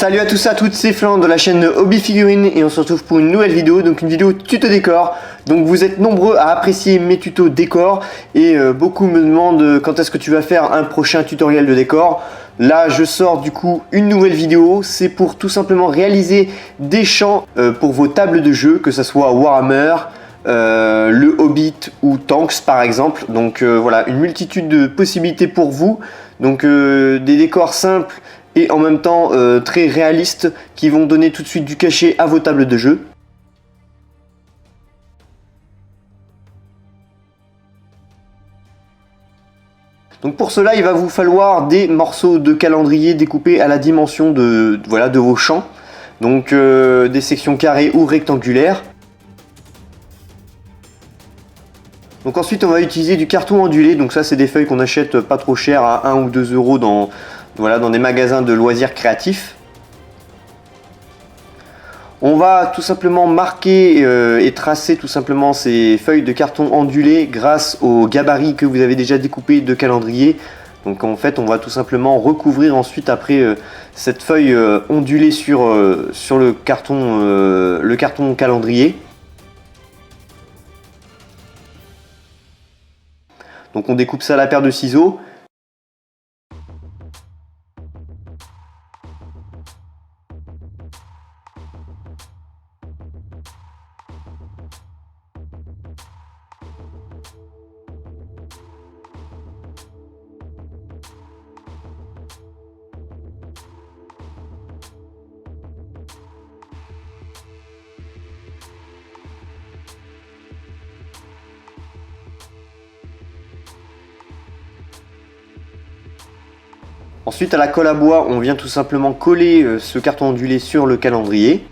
Salut à tous et à toutes, c'est Flan de la chaîne Hobby Figurines et on se retrouve pour une nouvelle vidéo, donc une vidéo tuto décor. Donc vous êtes nombreux à apprécier mes tutos décor et beaucoup me demandent quand est-ce que tu vas faire un prochain tutoriel de décor. Là je sors du coup une nouvelle vidéo, c'est pour tout simplement réaliser des champs pour vos tables de jeu, que ce soit Warhammer, le Hobbit ou Tanks par exemple. Donc voilà, une multitude de possibilités pour vous, donc des décors simples et en même temps très réalistes qui vont donner tout de suite du cachet à vos tables de jeu. Donc pour cela, il va vous falloir des morceaux de calendrier découpés à la dimension de vos champs, donc des sections carrées ou rectangulaires. Donc ensuite, on va utiliser du carton ondulé. Donc ça, c'est des feuilles qu'on achète pas trop cher à 1 ou 2 euros dans des magasins de loisirs créatifs. On va tout simplement marquer et tracer tout simplement ces feuilles de carton ondulé grâce au gabarit que vous avez déjà découpé de calendrier. Donc en fait, on va tout simplement recouvrir ensuite après cette feuille ondulée sur le carton calendrier. Donc on découpe ça à la paire de ciseaux. Ensuite, à la colle à bois, on vient tout simplement coller ce carton ondulé sur le calendrier.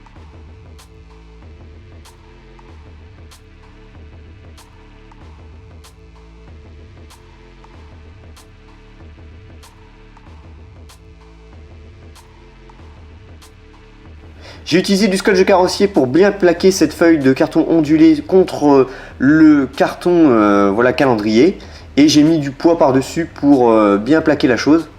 J'ai utilisé du scotch de carrossier pour bien plaquer cette feuille de carton ondulé contre le carton calendrier. Et j'ai mis du poids par-dessus pour bien plaquer la chose.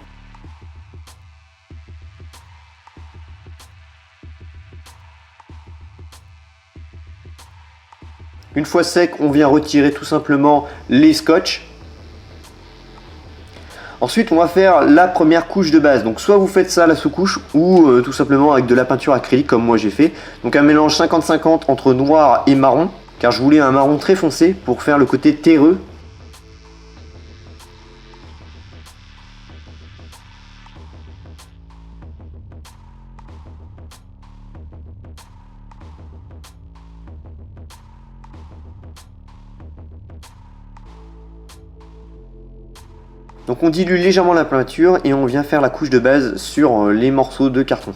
Une fois sec, on vient retirer tout simplement les scotch. Ensuite, on va faire la première couche de base. Donc soit vous faites ça à la sous-couche ou tout simplement avec de la peinture acrylique comme moi j'ai fait. Donc un mélange 50-50 entre noir et marron, car je voulais un marron très foncé pour faire le côté terreux. Donc on dilue légèrement la peinture et on vient faire la couche de base sur les morceaux de carton.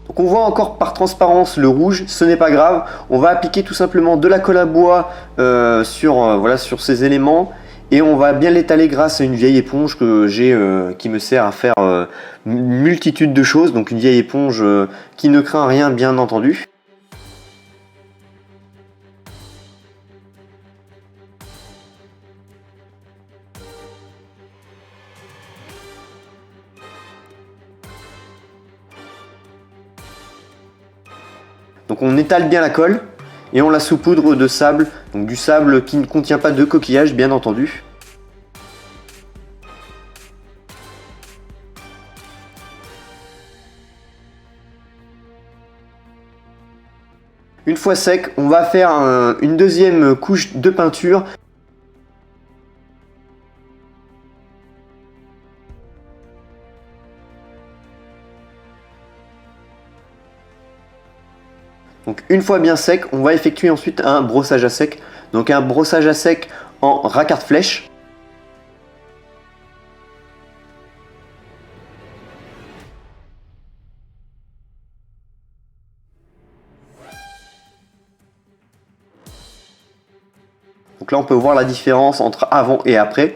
Donc on voit encore par transparence le rouge, ce n'est pas grave. On va appliquer tout simplement de la colle à bois sur ces éléments. Et on va bien l'étaler grâce à une vieille éponge que j'ai qui me sert à faire une multitude de choses. Donc une vieille éponge qui ne craint rien, bien entendu. Donc on étale bien la colle. Et on la saupoudre de sable, donc du sable qui ne contient pas de coquillage bien entendu. Une fois sec, on va faire une deuxième couche de peinture. Donc une fois bien sec, on va effectuer ensuite un brossage à sec. Donc un brossage à sec en racard flèche. Donc là on peut voir la différence entre avant et après.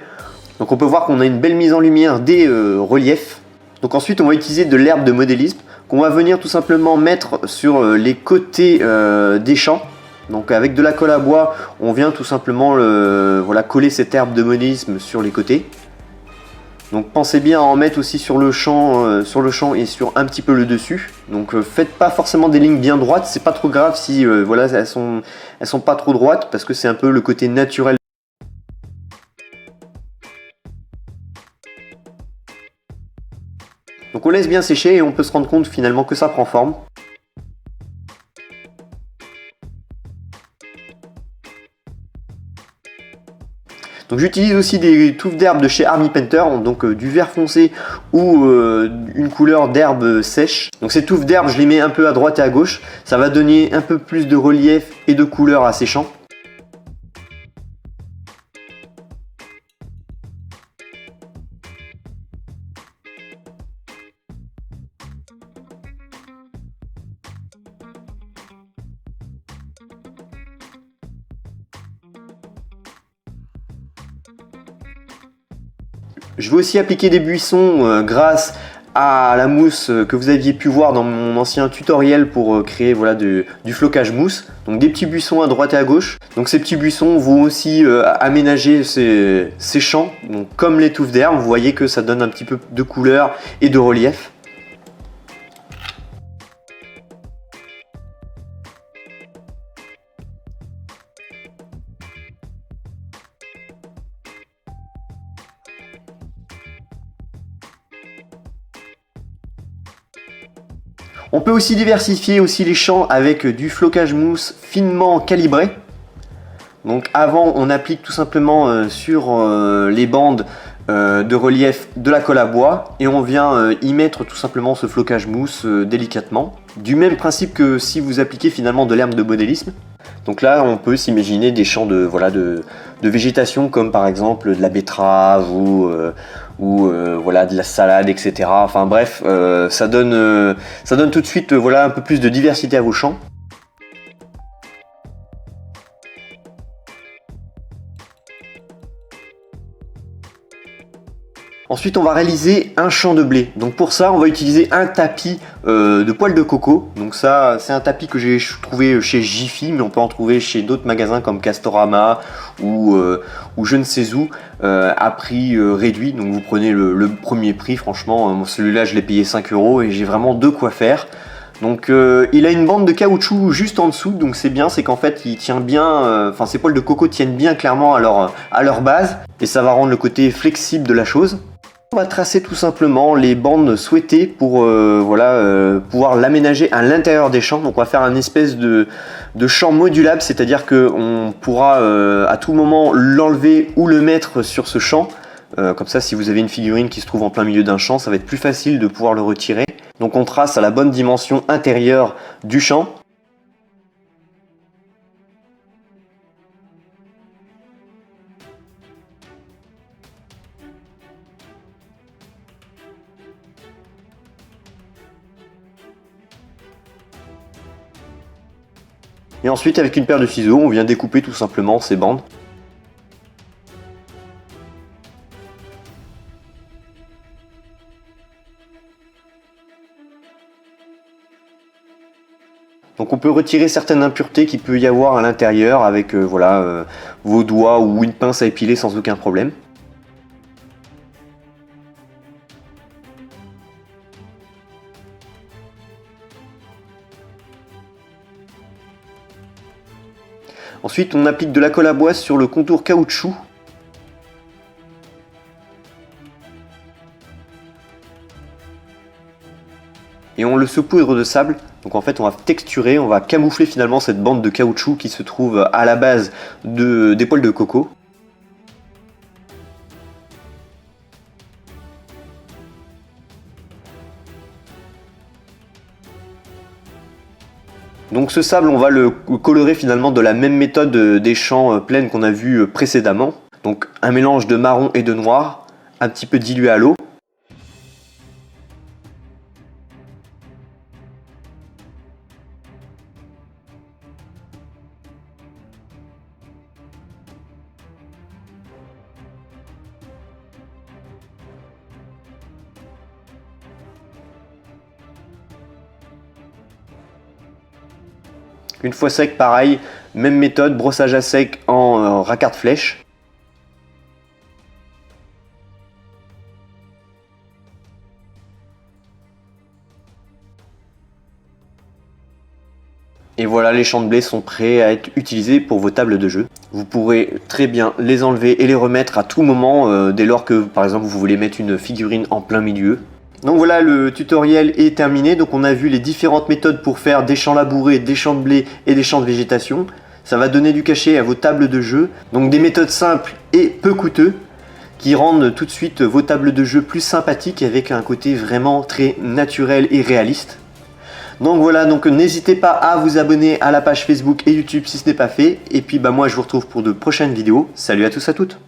Donc on peut voir qu'on a une belle mise en lumière des reliefs Donc ensuite on va utiliser de l'herbe de modélisme qu'on va venir tout simplement mettre sur les côtés des champs. Donc avec de la colle à bois, on vient tout simplement voilà, coller cette herbe de modélisme sur les côtés. Donc pensez bien à en mettre aussi sur le champ et sur un petit peu le dessus. Donc faites pas forcément des lignes bien droites, c'est pas trop grave si voilà, elles sont pas trop droites parce que c'est un peu le côté naturel. Donc on laisse bien sécher et on peut se rendre compte finalement que ça prend forme. Donc j'utilise aussi des touffes d'herbe de chez Army Painter, donc du vert foncé ou une couleur d'herbe sèche. Donc ces touffes d'herbe, je les mets un peu à droite et à gauche, ça va donner un peu plus de relief et de couleur à ces champs. Je vais aussi appliquer des buissons grâce à la mousse que vous aviez pu voir dans mon ancien tutoriel pour créer voilà, du flocage mousse. Donc des petits buissons à droite et à gauche. Donc ces petits buissons vont aussi aménager ces champs. Donc comme les touffes d'herbe, vous voyez que ça donne un petit peu de couleur et de relief. On peut aussi diversifier aussi les champs avec du flocage mousse finement calibré. Donc avant on applique tout simplement sur les bandes de relief de la colle à bois et on vient y mettre tout simplement ce flocage mousse délicatement. Du même principe que si vous appliquez finalement de l'herbe de modélisme. Donc là on peut s'imaginer des champs de végétation comme par exemple de la betterave ou voilà, de la salade, etc. Enfin bref, ça donne tout de suite voilà, un peu plus de diversité à vos champs. Ensuite, on va réaliser un champ de blé. Donc pour ça, on va utiliser un tapis de poils de coco. Donc ça, c'est un tapis que j'ai trouvé chez Jiffy, mais on peut en trouver chez d'autres magasins comme Castorama ou je ne sais où, à prix réduit. Donc vous prenez le premier prix, franchement, celui-là je l'ai payé 5 € et j'ai vraiment de quoi faire. Donc il a une bande de caoutchouc juste en dessous, donc c'est bien, c'est qu'en fait il tient bien, enfin ces poils de coco tiennent bien clairement à leur base et ça va rendre le côté flexible de la chose. On va tracer tout simplement les bandes souhaitées pour pouvoir l'aménager à l'intérieur des champs. Donc on va faire un espèce de champ modulable, c'est-à-dire qu'on pourra à tout moment l'enlever ou le mettre sur ce champ. Comme ça, si vous avez une figurine qui se trouve en plein milieu d'un champ, ça va être plus facile de pouvoir le retirer. Donc on trace à la bonne dimension intérieure du champ. Et ensuite, avec une paire de ciseaux, on vient découper tout simplement ces bandes. Donc on peut retirer certaines impuretés qu'il peut y avoir à l'intérieur avec vos doigts ou une pince à épiler sans aucun problème. Ensuite, on applique de la colle à bois sur le contour caoutchouc. Et on le saupoudre de sable. Donc en fait, on va texturer, on va camoufler finalement cette bande de caoutchouc qui se trouve à la base des poils de coco. Donc ce sable, on va le colorer finalement de la même méthode des champs plaines qu'on a vu précédemment. Donc un mélange de marron et de noir, un petit peu dilué à l'eau. Une fois sec, pareil, même méthode, brossage à sec en racard flèche. Et voilà, les champs de blé sont prêts à être utilisés pour vos tables de jeu. Vous pourrez très bien les enlever et les remettre à tout moment, dès lors que par exemple vous voulez mettre une figurine en plein milieu. Donc voilà, le tutoriel est terminé. Donc on a vu les différentes méthodes pour faire des champs labourés, des champs de blé et des champs de végétation. Ça va donner du cachet à vos tables de jeu. Donc des méthodes simples et peu coûteuses qui rendent tout de suite vos tables de jeu plus sympathiques avec un côté vraiment très naturel et réaliste. Donc voilà, donc n'hésitez pas à vous abonner à la page Facebook et YouTube si ce n'est pas fait. Et puis moi je vous retrouve pour de prochaines vidéos. Salut à tous à toutes.